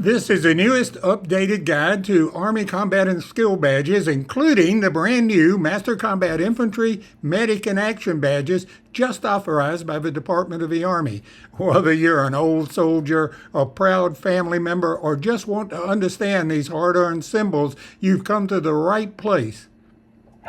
This is the newest updated guide to Army Combat and Skill badges, including the brand new Master Combat Infantry, Medic, and Action badges just authorized by the Department of the Army. Whether you're an old soldier, a proud family member, or just want to understand these hard-earned symbols, you've come to the right place.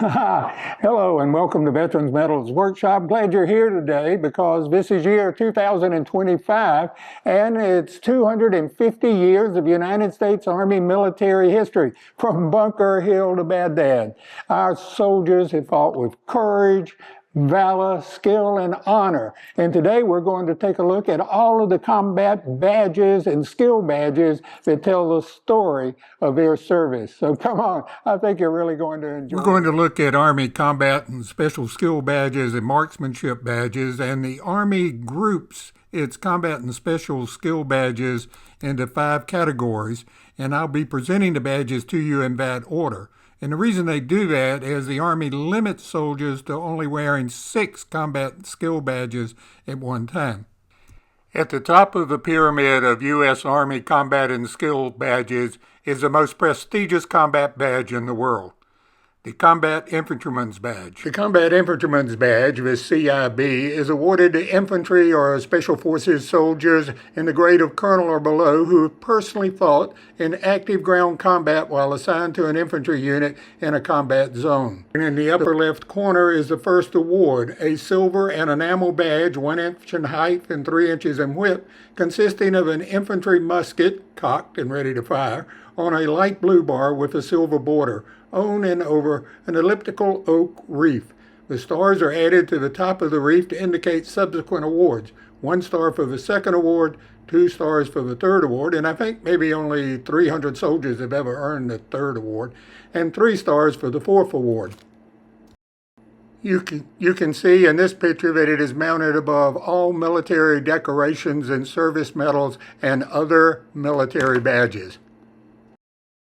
Hello and welcome to Veterans Medals Workshop. Glad you're here today because this is year 2025 and it's 250 years of United States Army military history from Bunker Hill to Baghdad. Our soldiers have fought with courage, valor, skill, and honor. And today we're going to take a look at all of the combat badges and skill badges that tell the story of their service. So come on, I think you're really going to enjoy it. We're going to look at Army Combat and Special Skill badges and Marksmanship badges, and the Army groups its Combat and Special Skill badges into 5 categories, and I'll be presenting the badges to you in that order. And the reason they do that is the Army limits soldiers to only wearing 6 combat skill badges at one time. At the top of the pyramid of U.S. Army combat and skill badges is the most prestigious combat badge in the world, the Combat Infantryman's Badge. The Combat Infantryman's Badge, the CIB, is awarded to infantry or special forces soldiers in the grade of colonel or below who have personally fought in active ground combat while assigned to an infantry unit in a combat zone. And in the upper left corner is the first award, a silver and enamel badge 1 inch in height and 3 inches in width, consisting of an infantry musket, cocked and ready to fire, on a light blue bar with a silver border, on and over an elliptical oak reef. The stars are added to the top of the reef to indicate subsequent awards. 1 star for the second award, 2 stars for the third award, and I think maybe only 300 soldiers have ever earned the third award, and 3 stars for the fourth award. You can see in this picture that it is mounted above all military decorations and service medals and other military badges.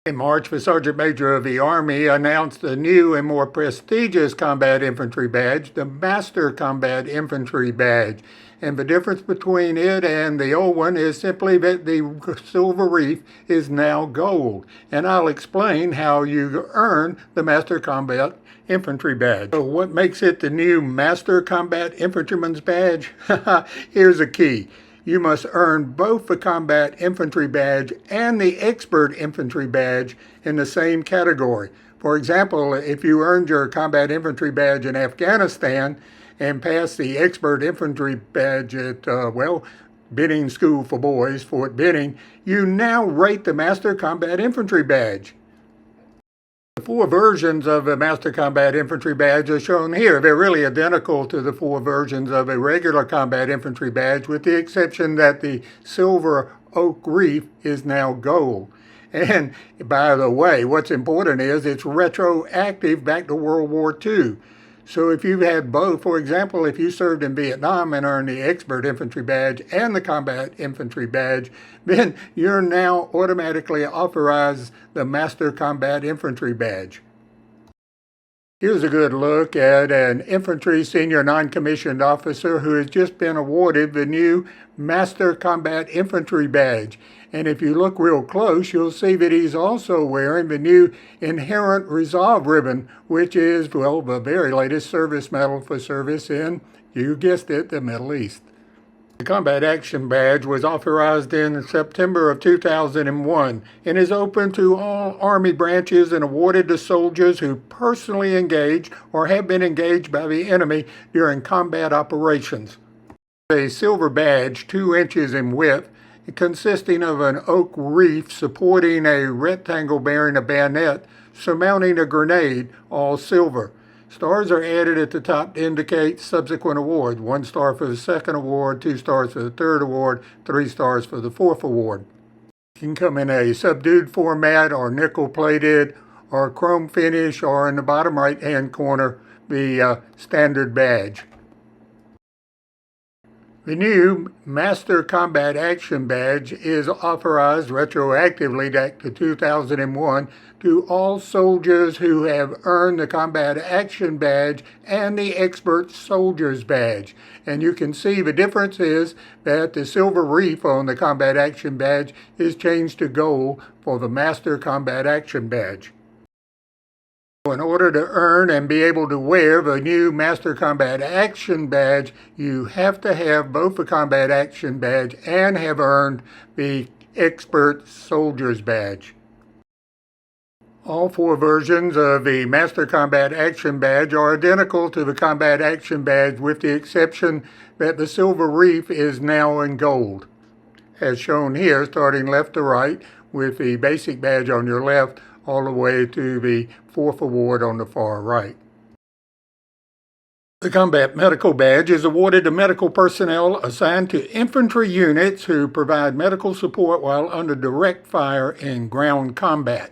In March, the Sergeant Major of the Army announced a new and more prestigious combat infantry badge, the Master Combat Infantry Badge. And the difference between it and the old one is simply that the silver reef is now gold. And I'll explain how you earn the Master Combat Infantry Badge. So what makes it the new Master Combat Infantryman's Badge? Here's a key. You must earn both the Combat Infantry Badge and the Expert Infantry Badge in the same category. For example, if you earned your Combat Infantry Badge in Afghanistan and passed the Expert Infantry Badge at, Benning School for Boys, Fort Benning, you now rate the Master Combat Infantry Badge. The 4 versions of the Master Combat Infantry Badge are shown here. They're really identical to the 4 versions of a regular Combat Infantry Badge, with the exception that the silver oak reef is now gold. And by the way, what's important is it's retroactive back to World War II. So if you've had both, for example, if you served in Vietnam and earned the Expert Infantry Badge and the Combat Infantry Badge, then you're now automatically authorized the Master Combat Infantry Badge. Here's a good look at an infantry senior non-commissioned officer who has just been awarded the new Master Combat Infantry Badge. And if you look real close, you'll see that he's also wearing the new Inherent Resolve ribbon, which is, well, the very latest service medal for service in, you guessed it, the Middle East. The Combat Action Badge was authorized in September of 2001 and is open to all Army branches and awarded to soldiers who personally engaged or have been engaged by the enemy during combat operations. A silver badge 2 inches in width, consisting of an oak reef supporting a rectangle bearing a bayonet, surmounting a grenade, all silver. Stars are added at the top to indicate subsequent awards. 1 star for the second award, 2 stars for the third award, 3 stars for the fourth award. It can come in a subdued format or nickel-plated or chrome finish, or in the bottom right-hand corner, the standard badge. The new Master Combat Action Badge is authorized retroactively back to 2001 to all soldiers who have earned the Combat Action Badge and the Expert Soldier's Badge. And you can see the difference is that the silver reef on the Combat Action Badge is changed to gold for the Master Combat Action Badge. In order to earn and be able to wear the new Master Combat Action Badge, you have to have both the Combat Action Badge and have earned the Expert Soldier's Badge. All four versions of the Master Combat Action Badge are identical to the Combat Action Badge, with the exception that the silver reef is now in gold, as shown here, starting left to right, with the basic badge on your left all the way to the fourth award on the far right. The Combat Medical Badge is awarded to medical personnel assigned to infantry units who provide medical support while under direct fire in ground combat.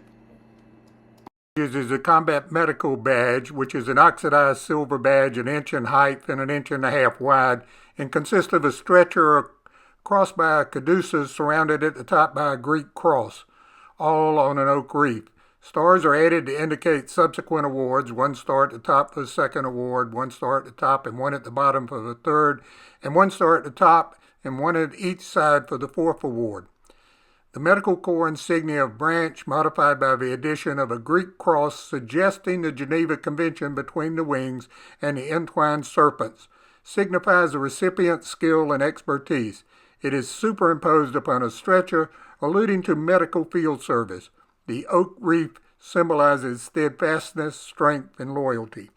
This is a Combat Medical Badge, which is an oxidized silver badge 1 inch in height and 1.5 inches wide, and consists of a stretcher crossed by a caduceus surrounded at the top by a Greek cross, all on an oak reef. Stars are added to indicate subsequent awards, 1 star at the top for the second award, 1 star at the top and 1 at the bottom for the third, and 1 star at the top and 1 at each side for the fourth award. The Medical Corps insignia of branch, modified by the addition of a Greek cross suggesting the Geneva Convention between the wings and the entwined serpents, signifies the recipient's skill and expertise. It is superimposed upon a stretcher, alluding to medical field service. The oak reef symbolizes steadfastness, strength, and loyalty.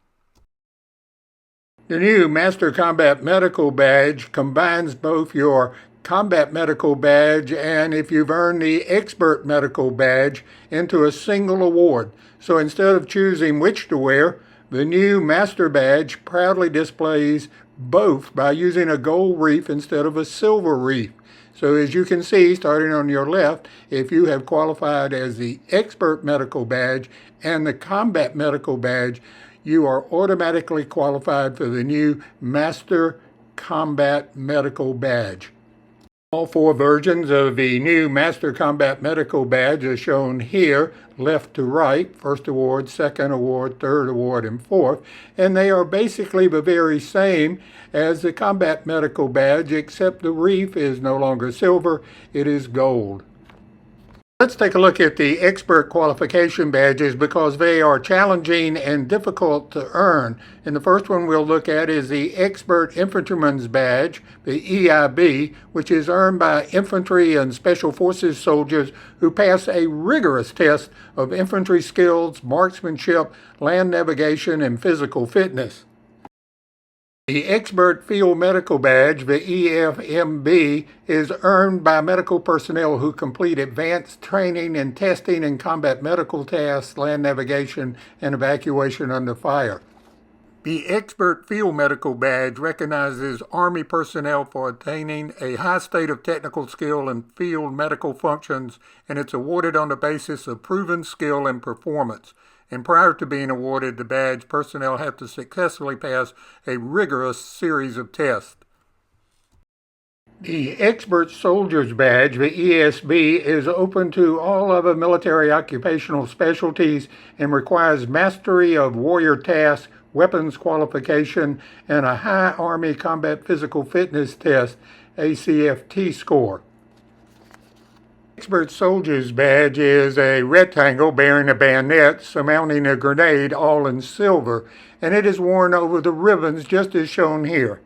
The new Master Combat Medical Badge combines both your Combat Medical Badge and, if you've earned the Expert Medical Badge, into a single award. So instead of choosing which to wear, the new Master Badge proudly displays both by using a gold reef instead of a silver reef. So as you can see, starting on your left, if you have qualified as the Expert Medical Badge and the Combat Medical Badge, you are automatically qualified for the new Master Combat Medical Badge. All four versions of the new Master Combat Medical Badge are shown here, left to right, first award, second award, third award, and fourth, and they are basically the very same as the Combat Medical Badge, except the reef is no longer silver, it is gold. Let's take a look at the Expert Qualification Badges because they are challenging and difficult to earn. And the first one we'll look at is the Expert Infantryman's Badge, the EIB, which is earned by infantry and special forces soldiers who pass a rigorous test of infantry skills, marksmanship, land navigation, and physical fitness. The Expert Field Medical Badge, the EFMB, is earned by medical personnel who complete advanced training and testing in combat medical tasks, land navigation, and evacuation under fire. The Expert Field Medical Badge recognizes Army personnel for attaining a high state of technical skill in field medical functions, and it's awarded on the basis of proven skill and performance. And prior to being awarded the badge, personnel have to successfully pass a rigorous series of tests. The Expert Soldier's Badge, the ESB, is open to all other military occupational specialties and requires mastery of warrior tasks, weapons qualification, and a high Army Combat Physical Fitness Test, ACFT score. Expert Soldier's Badge is a rectangle bearing a bayonet surmounting a grenade, all in silver, and it is worn over the ribbons just as shown here.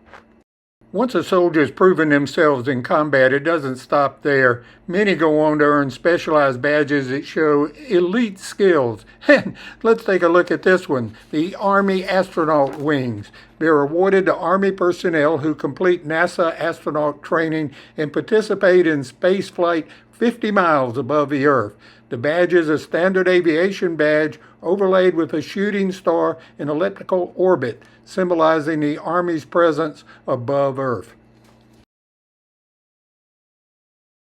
Once a soldier has proven themselves in combat, it doesn't stop there. Many go on to earn specialized badges that show elite skills. And let's take a look at this one, the Army Astronaut Wings. They're awarded to Army personnel who complete NASA astronaut training and participate in space flight 50 miles above the Earth. The badge is a standard aviation badge overlaid with a shooting star in elliptical orbit, symbolizing the Army's presence above Earth.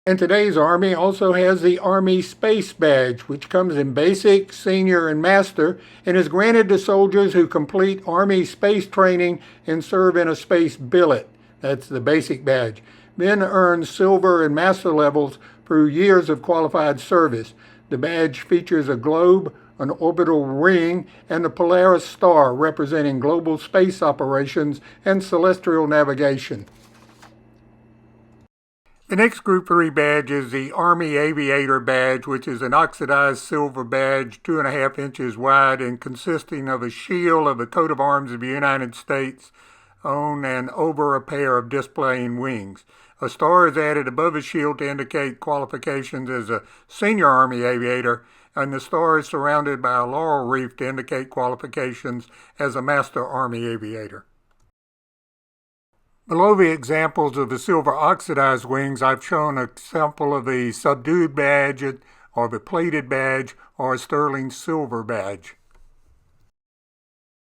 And today's Army also has the Army Space Badge, which comes in Basic, Senior, and Master, and is granted to soldiers who complete Army space training and serve in a space billet. That's the basic badge. Men earn silver and master levels through years of qualified service. The badge features a globe, an orbital ring, and the Polaris star representing global space operations and celestial navigation. The next Group 3 badge is the Army Aviator badge, which is an oxidized silver badge 2.5 inches wide and consisting of a shield of the coat of arms of the United States on and over a pair of displaying wings. A star is added above the shield to indicate qualifications as a senior Army aviator, and the star is surrounded by a laurel wreath to indicate qualifications as a Master Army aviator. Below the examples of the silver oxidized wings, I've shown a sample of the subdued badge, or the plated badge, or a sterling silver badge.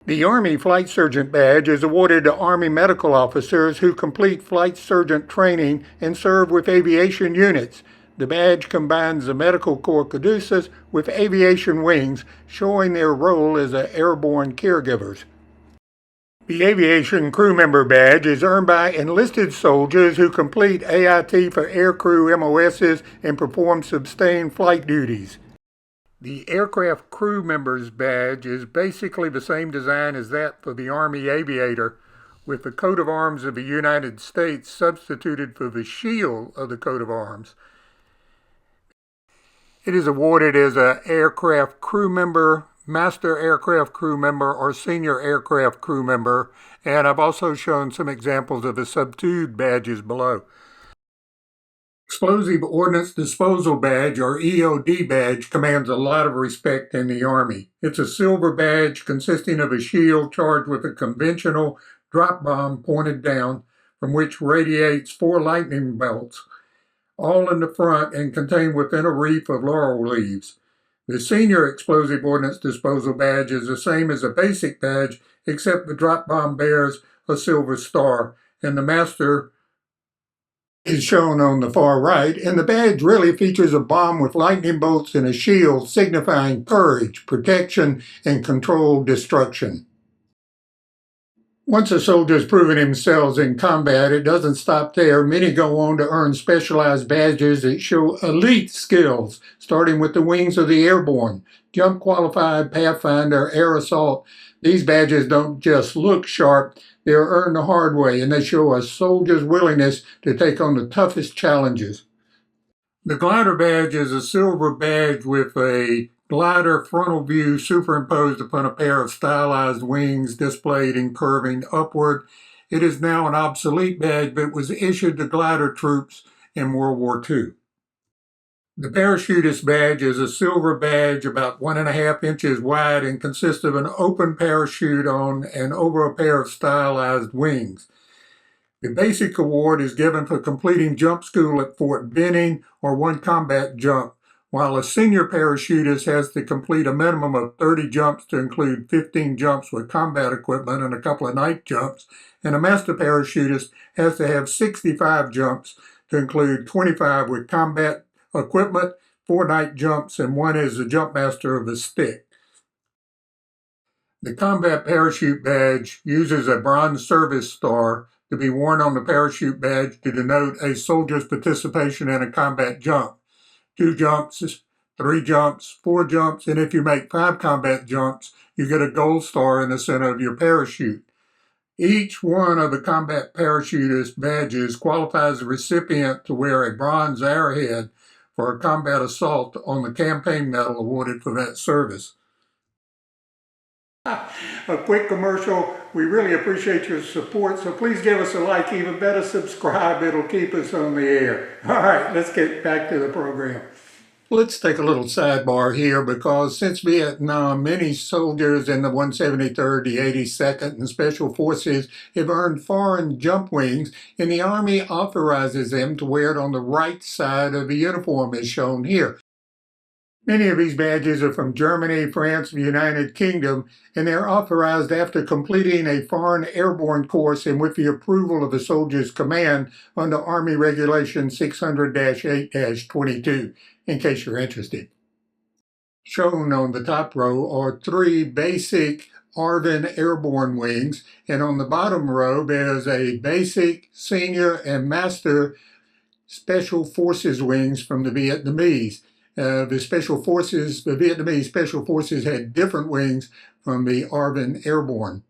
The Army Flight Sergeant badge is awarded to Army medical officers who complete flight sergeant training and serve with aviation units. The badge combines the Medical Corps caduceus with aviation wings, showing their role as airborne caregivers. The Aviation Crew Member badge is earned by enlisted soldiers who complete AIT for aircrew MOSs and perform sustained flight duties. The Aircraft Crew Members badge is basically the same design as that for the Army Aviator, with the coat of arms of the United States substituted for the shield of the coat of arms. It is awarded as an aircraft crew member, master aircraft crew member, or senior aircraft crew member, and I've also shown some examples of the subdued badges below. Explosive Ordnance Disposal Badge, or EOD badge, commands a lot of respect in the Army. It's a silver badge consisting of a shield charged with a conventional drop bomb pointed down, from which radiates 4 lightning bolts, all in the front and contained within a wreath of laurel leaves. The Senior Explosive Ordnance Disposal Badge is the same as a basic badge, except the drop bomb bears a silver star, and the Master is shown on the far right, and the badge really features a bomb with lightning bolts and a shield signifying courage, protection, and controlled destruction. Once a soldier's proven themselves in combat, it doesn't stop there. Many go on to earn specialized badges that show elite skills, starting with the wings of the Airborne, Jump Qualified, Pathfinder, Air Assault. These badges don't just look sharp, they're earned the hard way, and they show a soldier's willingness to take on the toughest challenges. The Glider badge is a silver badge with a glider frontal view superimposed upon a pair of stylized wings displayed and curving upward. It is now an obsolete badge, but was issued to glider troops in World War II. The Parachutist badge is a silver badge about 1.5 inches wide and consists of an open parachute on and over a pair of stylized wings. The basic award is given for completing jump school at Fort Benning or one combat jump, while a senior parachutist has to complete a minimum of 30 jumps to include 15 jumps with combat equipment and a couple of night jumps, and a master parachutist has to have 65 jumps to include 25 with combat equipment, 4 night jumps, and 1 as the jump master of the stick. The Combat Parachute Badge uses a bronze service star to be worn on the parachute badge to denote a soldier's participation in a combat jump. 2 jumps, 3 jumps, 4 jumps, and if you make 5 combat jumps, you get a gold star in the center of your parachute. Each one of the combat parachutist badges qualifies the recipient to wear a bronze arrowhead for a combat assault on the campaign medal awarded for that service. A quick commercial. We really appreciate your support, so please give us a like, even better subscribe. It'll keep us on the air. All right, let's get back to the program. Let's take a little sidebar here, because since Vietnam, many soldiers in the 173rd, the 82nd, and Special Forces have earned foreign jump wings, and the Army authorizes them to wear it on the right side of the uniform as shown here. Many of these badges are from Germany, France, the United Kingdom, and they're authorized after completing a foreign airborne course and with the approval of the soldier's command under Army Regulation 600-8-22, in case you're interested. Shown on the top row are 3 basic ARVN Airborne wings, and on the bottom row there's a basic, senior, and master Special Forces wings from the Vietnamese. The Vietnamese Special Forces had different wings from the ARVN Airborne.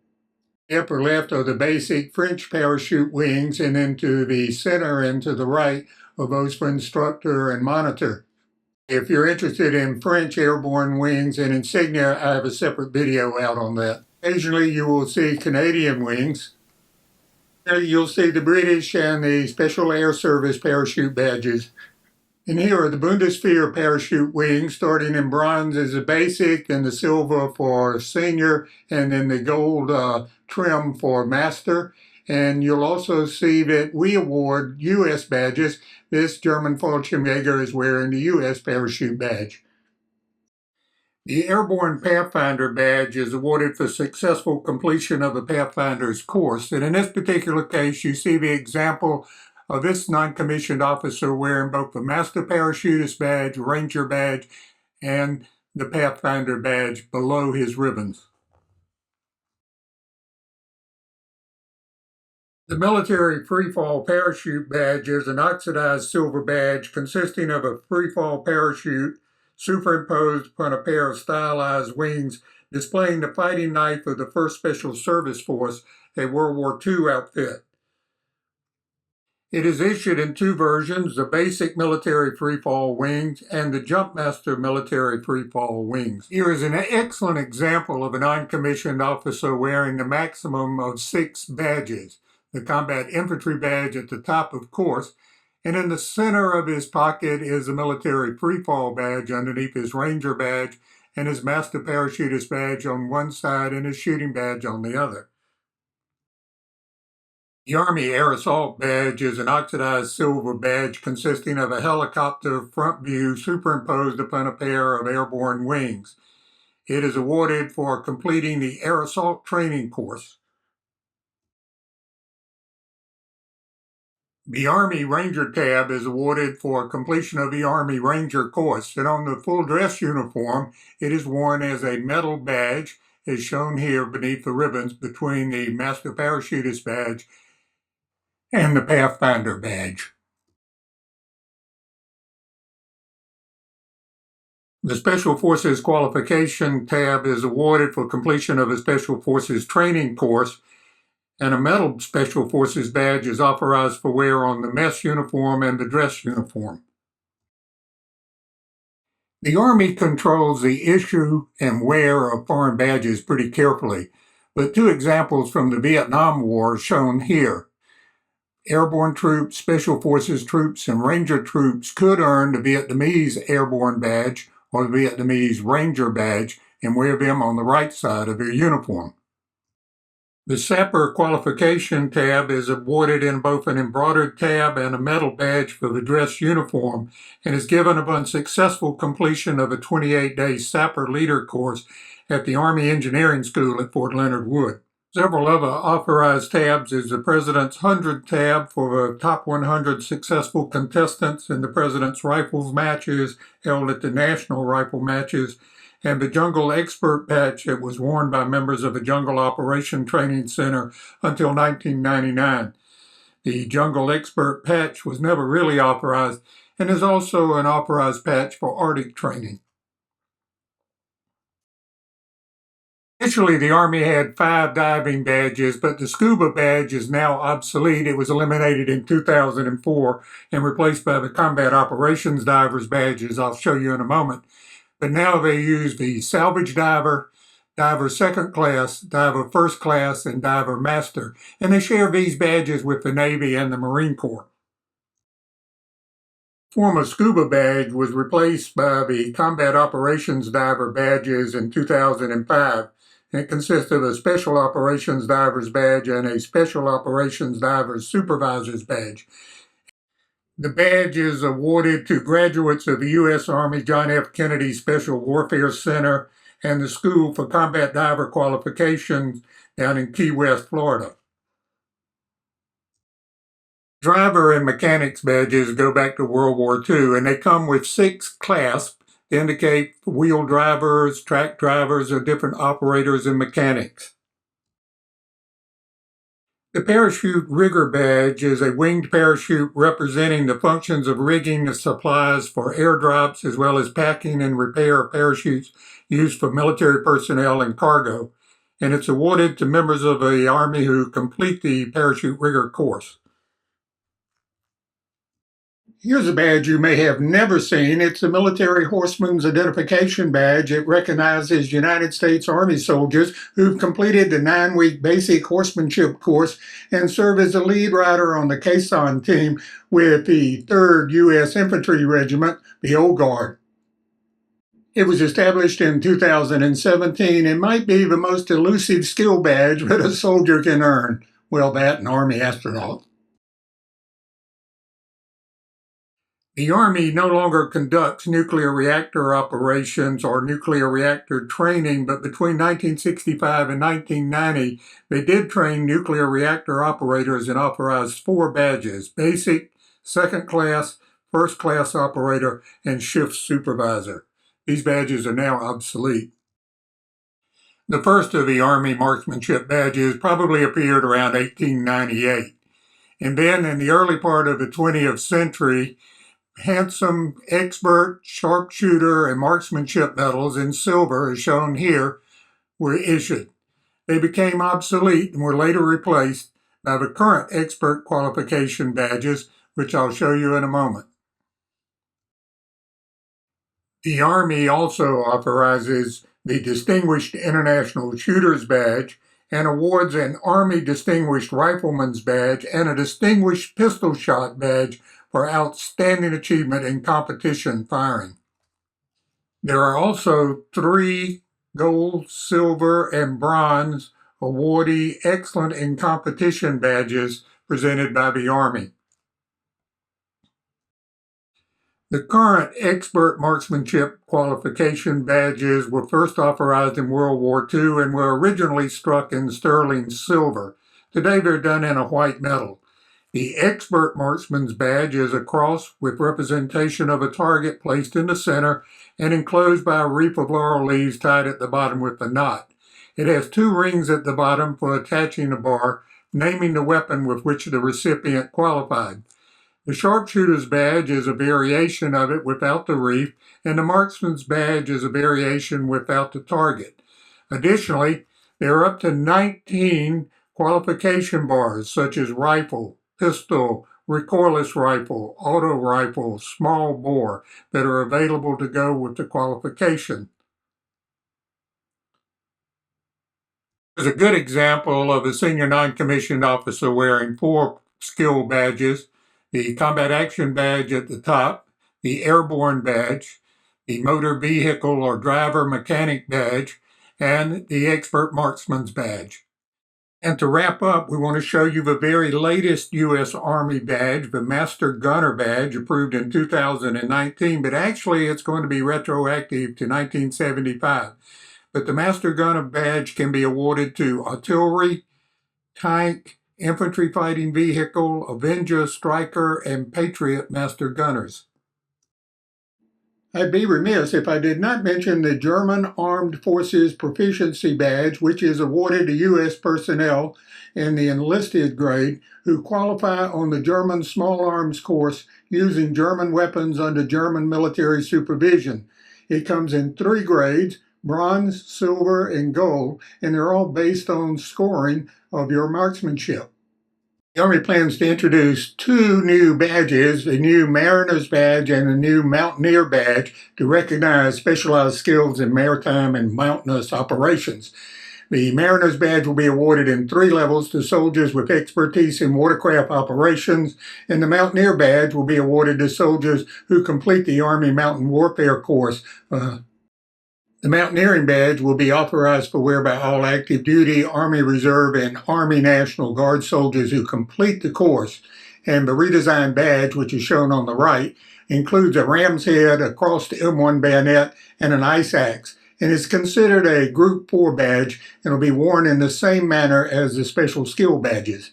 The upper left are the basic French parachute wings, and then to the center and to the right are those for instructor and monitor. If you're interested in French airborne wings and insignia, I have a separate video out on that. Occasionally you will see Canadian wings. Here you'll see the British and the Special Air Service parachute badges. And here are the Bundeswehr parachute wings, starting in bronze as a basic, and the silver for senior, and then the gold trim for master. And you'll also see that we award U.S. badges. This German Fallschirmjäger is wearing the U.S. parachute badge. The Airborne Pathfinder badge is awarded for successful completion of a Pathfinder's course. And in this particular case, you see the example of this non-commissioned officer wearing both the Master Parachutist badge, Ranger badge, and the Pathfinder badge below his ribbons. The military freefall parachute badge is an oxidized silver badge consisting of a freefall parachute superimposed upon a pair of stylized wings displaying the fighting knife of the 1st Special Service Force, a World War II outfit. It is issued in 2 versions, the basic military freefall wings and the Jumpmaster military freefall wings. Here is an excellent example of a non-commissioned officer wearing the maximum of 6 badges. The combat infantry badge at the top, of course, and in the center of his pocket is a military freefall badge underneath his Ranger badge and his Master Parachutist badge on one side and his shooting badge on the other. The Army Air Assault badge is an oxidized silver badge consisting of a helicopter front view superimposed upon a pair of airborne wings. It is awarded for completing the Air Assault training course. The Army Ranger tab is awarded for completion of the Army Ranger course, and on the full dress uniform, it is worn as a metal badge, as shown here beneath the ribbons between the Master Parachutist badge and the Pathfinder badge. The Special Forces Qualification tab is awarded for completion of a Special Forces training course, and a metal Special Forces badge is authorized for wear on the mess uniform and the dress uniform. The Army controls the issue and wear of foreign badges pretty carefully, but 2 examples from the Vietnam War are shown here. Airborne troops, Special Forces troops, and Ranger troops could earn the Vietnamese Airborne badge or the Vietnamese Ranger badge and wear them on the right side of their uniform. The Sapper Qualification tab is awarded in both an embroidered tab and a metal badge for the dress uniform and is given upon successful completion of a 28-day Sapper Leader course at the Army Engineering School at Fort Leonard Wood. Several other authorized tabs is the President's 100 tab for the top 100 successful contestants in the President's Rifles matches held at the National Rifle matches, and the Jungle Expert patch that was worn by members of the Jungle Operation Training Center until 1999. The Jungle Expert patch was never really authorized and is also an authorized patch for Arctic training. Initially, the Army had 5 diving badges, but the scuba badge is now obsolete. It was eliminated in 2004 and replaced by the Combat Operations Divers badges I'll show you in a moment. But now they use the Salvage Diver, Diver Second Class, Diver First Class, and Diver Master, and they share these badges with the Navy and the Marine Corps. Former scuba badge was replaced by the Combat Operations Diver badges in 2005. It consists of a Special Operations Divers badge and a Special Operations Divers Supervisor's badge. The badge is awarded to graduates of the U.S. Army John F. Kennedy Special Warfare Center and the School for Combat Diver Qualifications down in Key West, Florida. Driver and mechanics badges go back to World War II, and they come with 6 clasps to indicate wheel drivers, track drivers, or different operators and mechanics. The parachute rigger badge is a winged parachute representing the functions of rigging the supplies for airdrops as well as packing and repair of parachutes used for military personnel and cargo, and it's awarded to members of the Army who complete the parachute rigger course. Here's a badge you may have never seen. It's the Military Horseman's Identification Badge. It recognizes United States Army soldiers who've completed the 9-week basic horsemanship course and serve as the lead rider on the caisson team with the 3rd U.S. Infantry Regiment, the Old Guard. It was established in 2017 and might be the most elusive skill badge that a soldier can earn. Well, that and Army astronaut. The Army no longer conducts nuclear reactor operations or nuclear reactor training, but between 1965 and 1990, they did train nuclear reactor operators and authorized 4 badges: basic, second class, first class operator, and shift supervisor. These badges are now obsolete. The first of the Army Marksmanship badges probably appeared around 1898. And then in the early part of the 20th century, handsome expert, sharpshooter, and marksmanship medals in silver, as shown here, were issued. They became obsolete and were later replaced by the current expert qualification badges, which I'll show you in a moment. The Army also authorizes the Distinguished International Shooters Badge and awards an Army Distinguished Rifleman's Badge and a Distinguished Pistol Shot Badge for outstanding achievement in competition firing. There are also 3 gold, silver, and bronze awardee Excellent in Competition badges presented by the Army. The current expert marksmanship qualification badges were first authorized in World War II and were originally struck in sterling silver. Today they're done in a white metal. The expert marksman's badge is a cross with representation of a target placed in the center and enclosed by a wreath of laurel leaves tied at the bottom with a knot. It has 2 rings at the bottom for attaching a bar, naming the weapon with which the recipient qualified. The sharpshooter's badge is a variation of it without the wreath, and the marksman's badge is a variation without the target. Additionally, there are up to 19 qualification bars such as rifle, pistol, recoilless rifle, auto rifle, small bore that are available to go with the qualification. There's a good example of a senior non-commissioned officer wearing 4 skill badges: the combat action badge at the top, the airborne badge, the motor vehicle or driver mechanic badge, and the expert marksman's badge. And to wrap up, we want to show you the very latest U.S. Army badge, the Master Gunner badge, approved in 2019, but actually it's going to be retroactive to 1975. But the Master Gunner badge can be awarded to artillery, tank, infantry fighting vehicle, Avenger, Striker, and Patriot Master Gunners. I'd be remiss if I did not mention the German Armed Forces Proficiency Badge, which is awarded to U.S. personnel in the enlisted grade who qualify on the German Small Arms course using German weapons under German military supervision. It comes in 3 grades: bronze, silver, and gold, and they're all based on scoring of your marksmanship. The Army plans to introduce 2 new badges, a new Mariner's Badge and a new Mountaineer Badge, to recognize specialized skills in maritime and mountainous operations. The Mariner's Badge will be awarded in 3 levels to soldiers with expertise in watercraft operations, and the Mountaineer Badge will be awarded to soldiers who complete the Army Mountain Warfare course. The Mountaineering Badge will be authorized for wear by all active duty, Army Reserve, and Army National Guard soldiers who complete the course. And the redesigned badge, which is shown on the right, includes a ram's head, a crossed M1 bayonet, and an ice axe, and is considered a Group 4 badge and will be worn in the same manner as the special skill badges.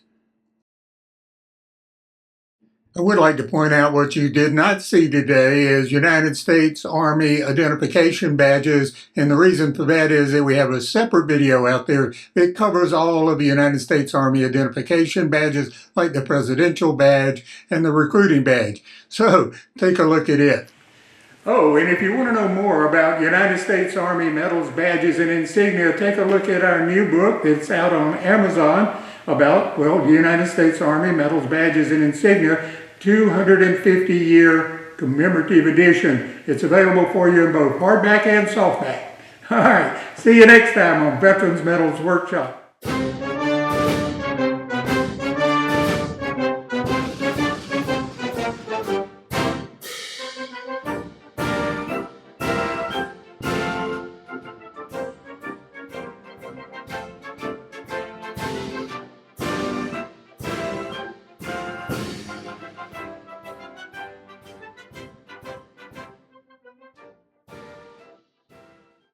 I would like to point out what you did not see today is United States Army identification badges, and the reason for that is that we have a separate video out there that covers all of the United States Army identification badges, like the Presidential Badge and the Recruiting Badge. So take a look at it. Oh, and if you want to know more about United States Army medals, badges, and insignia, take a look at our new book that's out on Amazon about, well, the United States Army medals, badges, and insignia, 250-year commemorative edition. It's available for you in both hardback and softback. All right, see you next time on Veterans Medals Workshop.